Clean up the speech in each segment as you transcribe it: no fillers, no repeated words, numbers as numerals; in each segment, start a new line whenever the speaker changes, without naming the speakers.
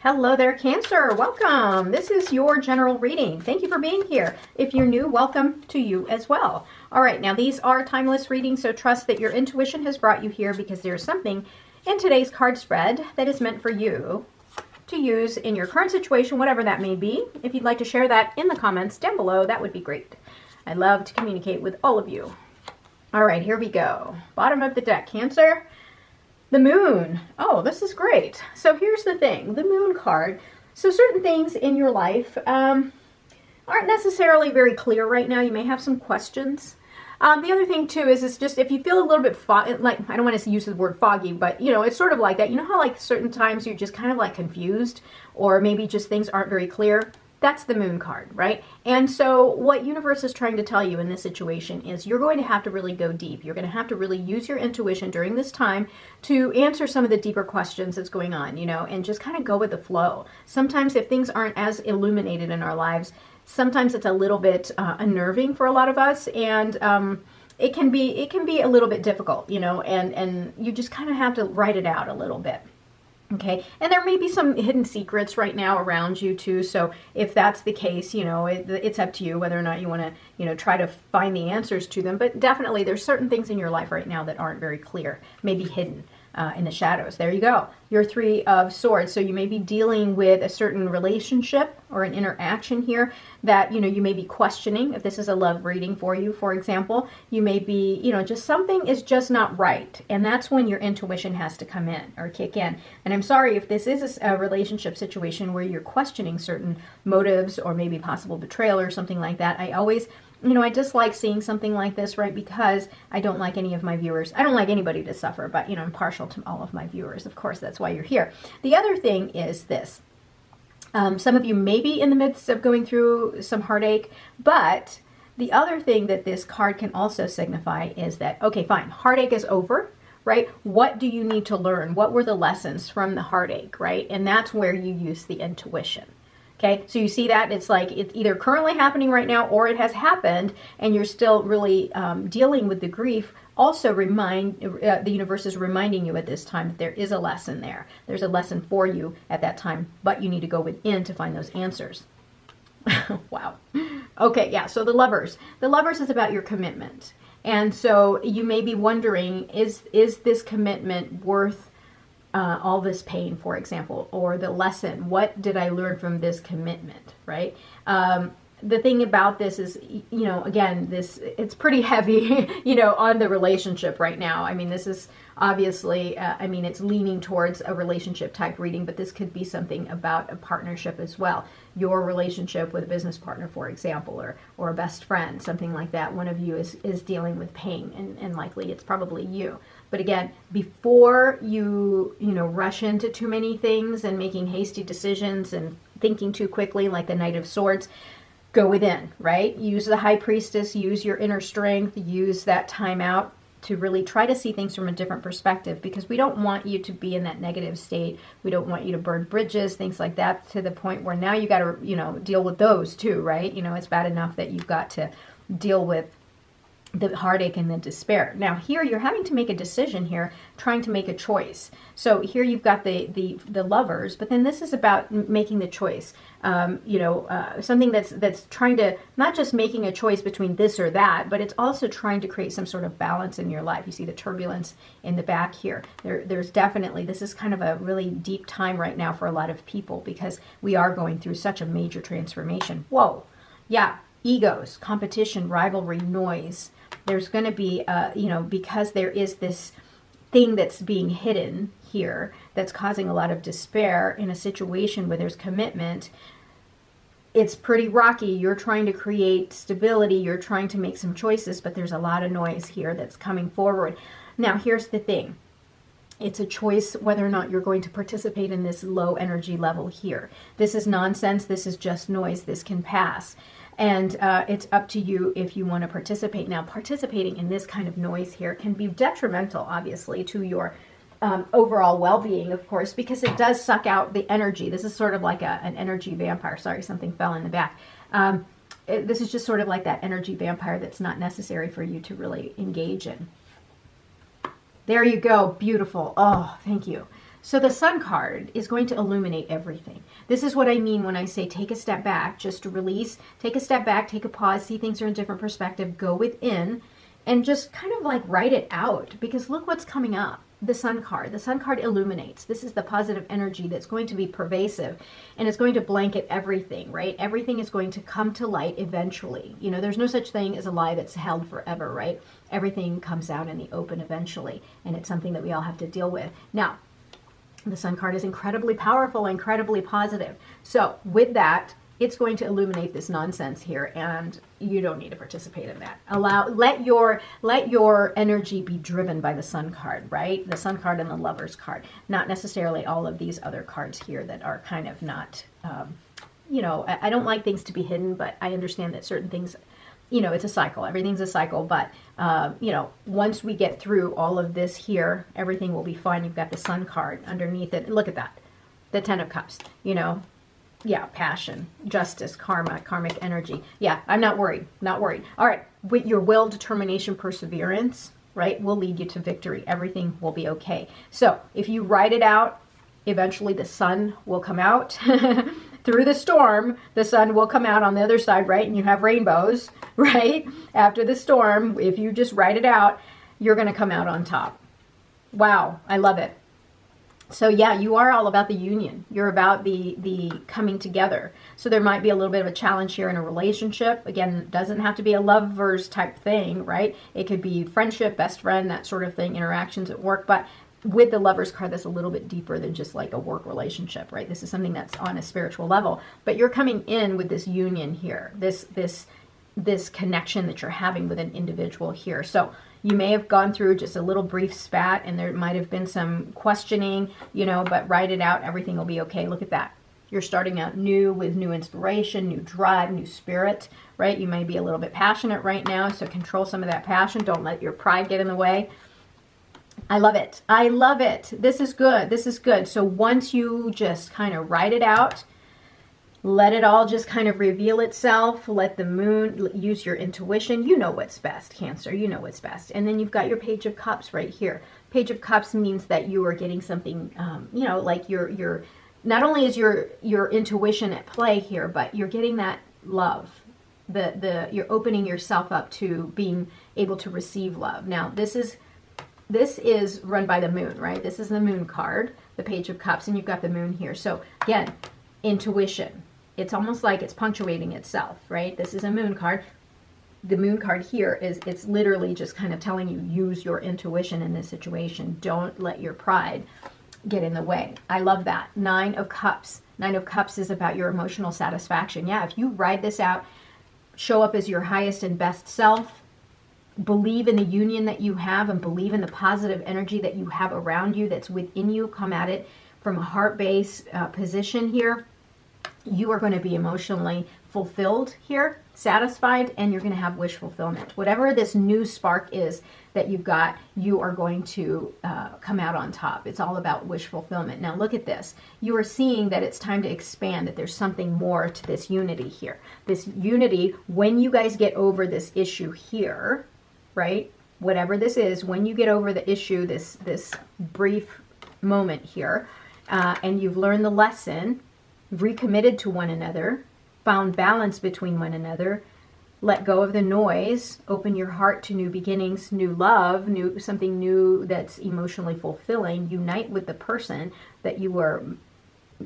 Hello there, Cancer. Welcome. This is your general reading. Thank you for being here. If you're new, welcome to you as well. All right, now these are timeless readings, so trust that your intuition has brought you here because there's something in today's card spread that is meant for you to use in your current situation, whatever that may be. If you'd like to share that in the comments down below, that would be great. I love to communicate with all of you. All right, here we go. Bottom of the deck, Cancer. The moon. Oh, this is great. So here's the thing, the moon card. So certain things in your life aren't necessarily very clear right now. You may have some questions. The other thing too is it's just if you feel a little bit like, I don't want to use the word foggy, but you know, it's sort of like that. You know how like certain times you're just kind of like confused, or maybe just things aren't very clear? That's the moon card, right? And so what universe is trying to tell you in this situation is you're going to have to really go deep. You're going to have to really use your intuition during this time to answer some of the deeper questions that's going on, you know, and just kind of go with the flow. Sometimes if things aren't as illuminated in our lives, sometimes it's a little bit unnerving for a lot of us, and it can be a little bit difficult, you know, and you just kind of have to write it out a little bit. Okay, and there may be some hidden secrets right now around you too. So if that's the case, you know, it's up to you whether or not you want to, you know, try to find the answers to them. But definitely there's certain things in your life right now that aren't very clear, maybe hidden in the shadows. There you go. Your Three of Swords. So you may be dealing with a certain relationship or an interaction here that, you know, you may be questioning. If this is a love reading for you, for example, you may be, you know, just something is just not right. And that's when your intuition has to come in or kick in. And I'm sorry if this is a relationship situation where you're questioning certain motives or maybe possible betrayal or something like that. I always, you know, I dislike seeing something like this, right? Because I don't like any of my viewers. I don't like anybody to suffer, but, you know, I'm partial to all of my viewers. Of course, that's why you're here. The other thing is this. Some of you may be in the midst of going through some heartache, but the other thing that this card can also signify is that, okay, fine, heartache is over, right? What do you need to learn? What were the lessons from the heartache, right? And that's where you use the intuition. Okay, so you see that it's like it's either currently happening right now or it has happened and you're still really dealing with the grief. Also the universe is reminding you at this time that there is a lesson there. There's a lesson for you at that time, but you need to go within to find those answers. Wow. Okay, yeah, so the Lovers. The Lovers is about your commitment. And so you may be wondering, is this commitment worth all this pain, for example, or the lesson? What did I learn from this commitment, right? The thing about this is, you know, again, it's pretty heavy, you know, on the relationship right now. I mean, this is obviously, I mean, it's leaning towards a relationship type reading, but this could be something about a partnership as well. Your relationship with a business partner, for example, or a best friend, something like that. One of you is dealing with pain, and likely it's probably you. But again, before you know, rush into too many things and making hasty decisions and thinking too quickly, like the Knight of Swords, go within, right? Use the High Priestess, use your inner strength, use that time out to really try to see things from a different perspective, because we don't want you to be in that negative state. We don't want you to burn bridges, things like that, to the point where now you got to, you know, deal with those too, right? You know, it's bad enough that you've got to deal with the heartache and the despair. Now here you're having to make a decision here, trying to make a choice. So here you've got the Lovers, but then this is about making the choice. You know, something that's trying to, not just making a choice between this or that, but it's also trying to create some sort of balance in your life. You see the turbulence in the back here. There's definitely, this is kind of a really deep time right now for a lot of people because we are going through such a major transformation. Whoa. Yeah. Egos, competition, rivalry, noise. There's going to be, you know, because there is this thing that's being hidden here that's causing a lot of despair in a situation where there's commitment. It's pretty rocky. You're trying to create stability. You're trying to make some choices, but there's a lot of noise here that's coming forward. Now, here's the thing. It's a choice whether or not you're going to participate in this low energy level here. This is nonsense. This is just noise. This can pass. And it's up to you if you want to participate. Now, participating in this kind of noise here can be detrimental, obviously, to your overall well-being, of course, because it does suck out the energy. This is sort of like an energy vampire. Sorry, something fell in the back. This is just sort of like that energy vampire that's not necessary for you to really engage in. There you go. Beautiful. Oh, thank you. So the Sun card is going to illuminate everything. This is what I mean when I say take a step back, just to release, take a step back, take a pause, see things are in a different perspective, go within, and just kind of like write it out, because look what's coming up. The Sun card. The Sun card illuminates. This is the positive energy that's going to be pervasive, and it's going to blanket everything, right? Everything is going to come to light eventually. You know, there's no such thing as a lie that's held forever, right? Everything comes out in the open eventually, and it's something that we all have to deal with. Now, the Sun card is incredibly powerful, incredibly positive. So with that, it's going to illuminate this nonsense here, and you don't need to participate in that. Let your energy be driven by the Sun card, right? The Sun card and the Lover's card, not necessarily all of these other cards here that are kind of not, you know, I don't like things to be hidden, but I understand that certain things, you know, it's a cycle. Everything's a cycle, but, you know, once we get through all of this here, everything will be fine. You've got the Sun card underneath it. Look at that. The Ten of Cups, you know. Yeah, passion, justice, karma, karmic energy. Yeah, I'm not worried, not worried. All right, with your will, determination, perseverance, right, will lead you to victory. Everything will be okay. So if you write it out, eventually the sun will come out. Through the storm, the sun will come out on the other side, right? And you have rainbows, right? After the storm, if you just write it out, you're going to come out on top. Wow, I love it. So yeah, you are all about the union. You're about the coming together. So there might be a little bit of a challenge here in a relationship. Again, it doesn't have to be a lovers type thing, right? It could be friendship, best friend, that sort of thing, interactions at work. But with the Lover's card, that's a little bit deeper than just like a work relationship, right? This is something that's on a spiritual level. But you're coming in with this union here, this connection that you're having with an individual here. So you may have gone through just a little brief spat, and there might have been some questioning, you know, but write it out. Everything will be okay. Look at that. You're starting out new with new inspiration, new drive, new spirit, right? You may be a little bit passionate right now, so control some of that passion. Don't let your pride get in the way. I love it. I love it. This is good. This is good. So once you just kind of write it out, let it all just kind of reveal itself. Let the moon use your intuition. You know what's best, Cancer. You know what's best. And then you've got your Page of Cups right here. Page of Cups means that you are getting something, you know, like you're not only is your intuition at play here, but you're getting that love. You're opening yourself up to being able to receive love. Now, this is run by the moon, right? This is the moon card, the Page of Cups, and you've got the moon here. So again, intuition. It's almost like it's punctuating itself, right? This is a moon card. The moon card here it's literally just kind of telling you, use your intuition in this situation. Don't let your pride get in the way. I love that. Nine of Cups. Nine of Cups is about your emotional satisfaction. Yeah, if you ride this out, show up as your highest and best self, believe in the union that you have, and believe in the positive energy that you have around you that's within you. Come at it from a heart-based position here. You are going to be emotionally fulfilled here, satisfied, and you're going to have wish fulfillment. Whatever this new spark is that you've got, you are going to come out on top. It's all about wish fulfillment. Now look at this. You are seeing that it's time to expand, that there's something more to this unity here. This unity, when you guys get over this issue here, right? Whatever this is, when you get over the issue, this brief moment here, and you've learned the lesson, recommitted to one another, found balance between one another, let go of the noise, open your heart to new beginnings, new love, something new that's emotionally fulfilling, unite with the person that you were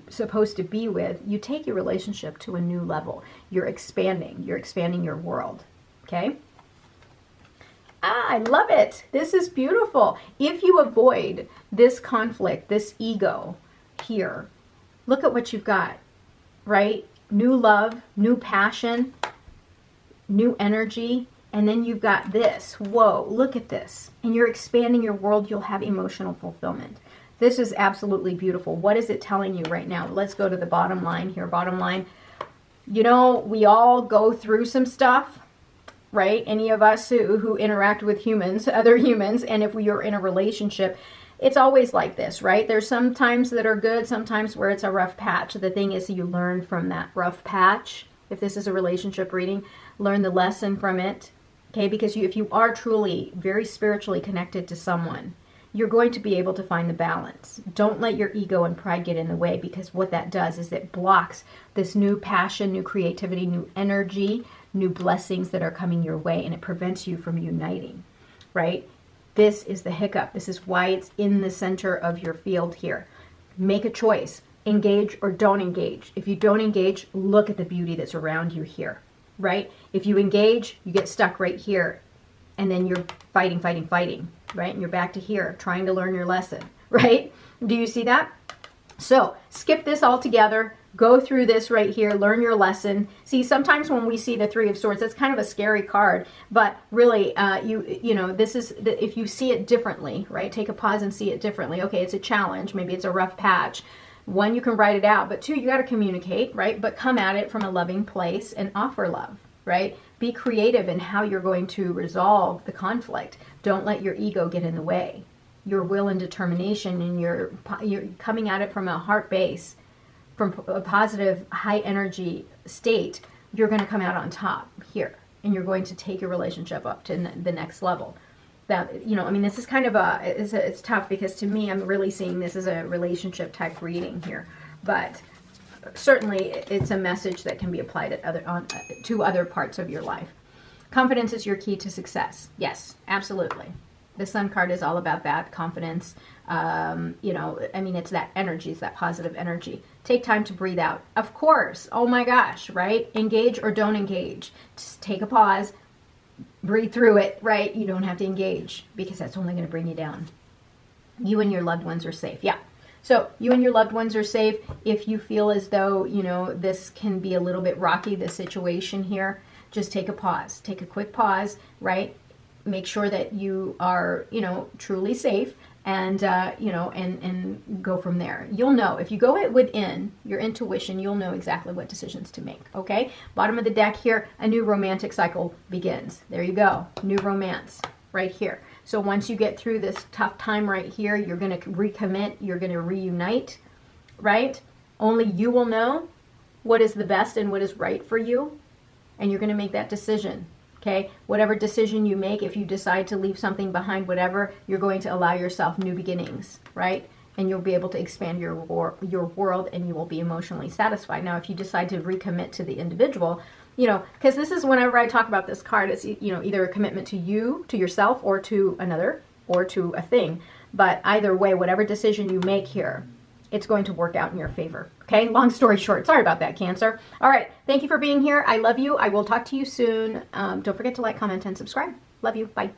supposed to be with, you take your relationship to a new level. You're expanding your world. Okay? I love it. This is beautiful. If you avoid this conflict, this ego here, look at what you've got, right? New love, new passion, new energy, and then you've got this. Whoa, look at this. And you're expanding your world. You'll have emotional fulfillment. This is absolutely beautiful. What is it telling you right now? Let's go to the bottom line here. Bottom line, you know, we all go through some stuff, right? Any of us who interact with humans, other humans, and if we are in a relationship, it's always like this, right? There's some times that are good, sometimes where it's a rough patch. The thing is, you learn from that rough patch. If this is a relationship reading, learn the lesson from it, okay? Because if you are truly very spiritually connected to someone, you're going to be able to find the balance. Don't let your ego and pride get in the way, because what that does is it blocks this new passion, new creativity, new energy, new blessings that are coming your way, and it prevents you from uniting, right? This is the hiccup. This is why it's in the center of your field here. Make a choice. Engage or don't engage. If you don't engage, look at the beauty that's around you here, right? If you engage, you get stuck right here, and then you're fighting, right? And you're back to here, trying to learn your lesson, right? Do you see that? So skip this altogether. Go through this right here. Learn your lesson. See, sometimes when we see the Three of Swords, that's kind of a scary card. But really, you know, this is if you see it differently, right? Take a pause and see it differently. Okay, it's a challenge. Maybe it's a rough patch. One, you can write it out. But two, you got to communicate, right? But come at it from a loving place and offer love, right? Be creative in how you're going to resolve the conflict. Don't let your ego get in the way. Your will and determination, and you're coming at it from a heart base, from a positive, high energy state, you're going to come out on top here, and you're going to take your relationship up to the next level. That, you know, I mean, this is kind of it's tough, because to me, I'm really seeing this as a relationship type reading here, but certainly it's a message that can be applied at to other parts of your life. Confidence is your key to success. Yes, absolutely. The Sun card is all about that, confidence. You know, I mean, it's that energy, it's that positive energy. Take time to breathe out. Of course. Oh my gosh, right? Engage or don't engage. Just take a pause, breathe through it, right? You don't have to engage, because that's only going to bring you down. You and your loved ones are safe. Yeah. So you and your loved ones are safe. If you feel as though, you know, this can be a little bit rocky, the situation here, just take a pause. Take a quick pause, right? Make sure that you are, you know, truly safe, and, you know, and go from there. You'll know. If you go within your intuition, you'll know exactly what decisions to make, okay? Bottom of the deck here, a new romantic cycle begins. There you go. New romance right here. So once you get through this tough time right here, you're going to recommit, you're going to reunite, right? Only you will know what is the best and what is right for you, and you're going to make that decision. Okay, whatever decision you make, if you decide to leave something behind, whatever, you're going to allow yourself new beginnings, right? And you'll be able to expand your world, and you will be emotionally satisfied. Now, if you decide to recommit to the individual, you know, because this is, whenever I talk about this card, it's, you know, either a commitment to you, to yourself, or to another, or to a thing. But either way, whatever decision you make here, it's going to work out in your favor. Okay, long story short. Sorry about that, Cancer. All right, thank you for being here. I love you. I will talk to you soon. Don't forget to like, comment, and subscribe. Love you. Bye.